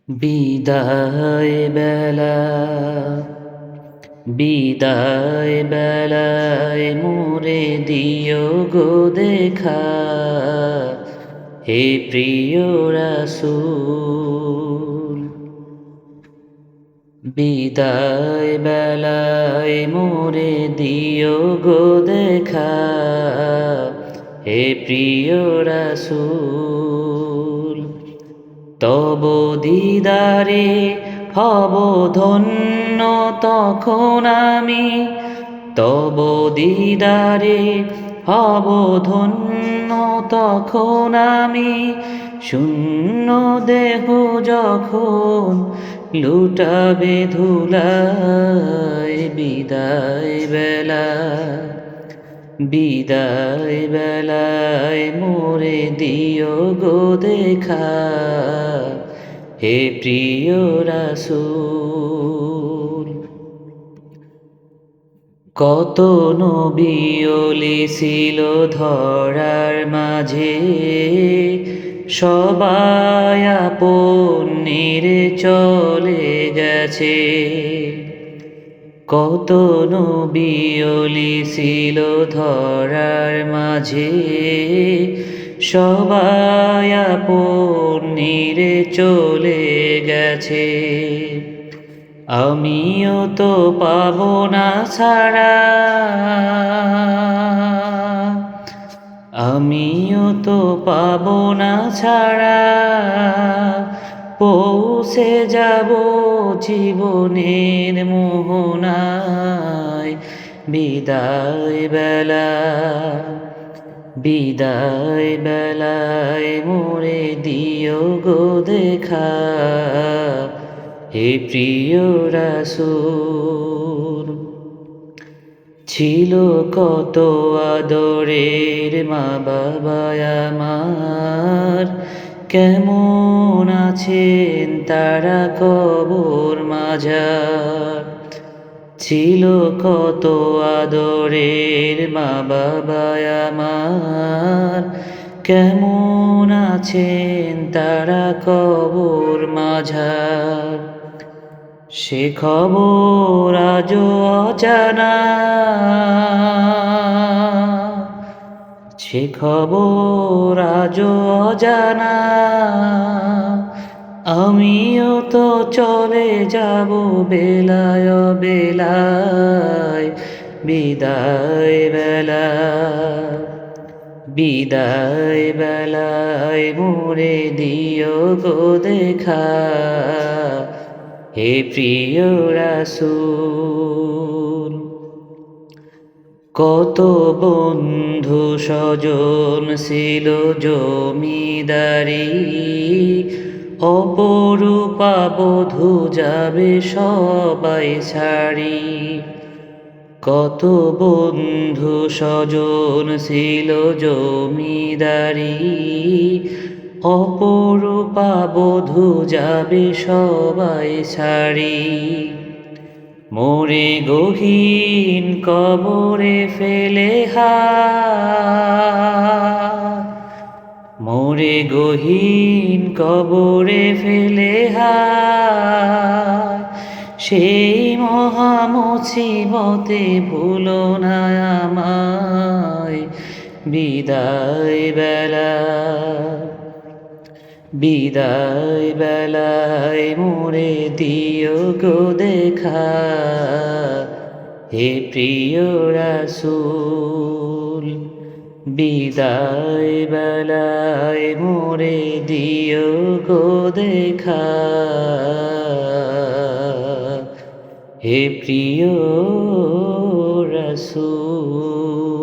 বিদায় বেলা বিদায় বেলায় মোরে দিও গো দেখা, হে প্রিয় রাসূল। বিদায় বেলায় মোরে দিও গো দেখা, হে প্রিয় রাসূল। তব দিদারে হব ধন্য তখন আমি, তব দিদারে হব ধন্য তখন আমি। শূন্য দেহ যখন লুটাবে ধুলায়, বিদায় বেলা বিদায় বেলায় মোরে দিও গো দেখা, হে প্রিয় রাসূল। কত নবী ওলি ছিল ধরার মাঝে, সবাই আপন নিরে চলে গেছে। কত নবী ওলি ছিল ধরার মাঝে, সবাই আপন নিরে চলে গেছে। আমিও তো পাবো না ছাড়া, আমিও তো পাবো না ছাড়া, পৌঁছে যাব জীবনের মোহনায়। বিদায় বেলা বিদায় বেলায় মোরে দিও গো দেখা, হে প্রিয় রাসূল। ছিল কত আদরের মা বাবা আমার, কেমন আছেন তারা কবর মাঝার। ছিল কত আদরের মা বাবা আমার, কেমন আছেন তারা কবর মাঝার। সে খবর আজও অজানা, সে খবর আজও অজানা। আমিও তো চলে যাব বেলায় বেলায়, বিদায় বেলা বিদায় বেলায় মোরে দিও গো দেখা, হে প্রিয় রাসূল। কত বন্ধু স্বজন ছিল জমিদারি, অপরূপা বধূ যাবে সবাই ছাড়ি। কত বন্ধু স্বজন ছিল জমিদারি, অপরূপা বধূ যাবে সবাই ছাড়ি। মোরে গহীন কবরে ফেলে মোরে গহীন কবরে ফেলে সেই মহা মুসিবতে ভুলো না আমায়। বিদায় বেলা বিদায় বেলায় মোরে দিও গো দেখা, হে প্রিয় রাসূল। বিদায় বেলায় মোরে দিও গো দেখা, হে প্রিয় রাসূল।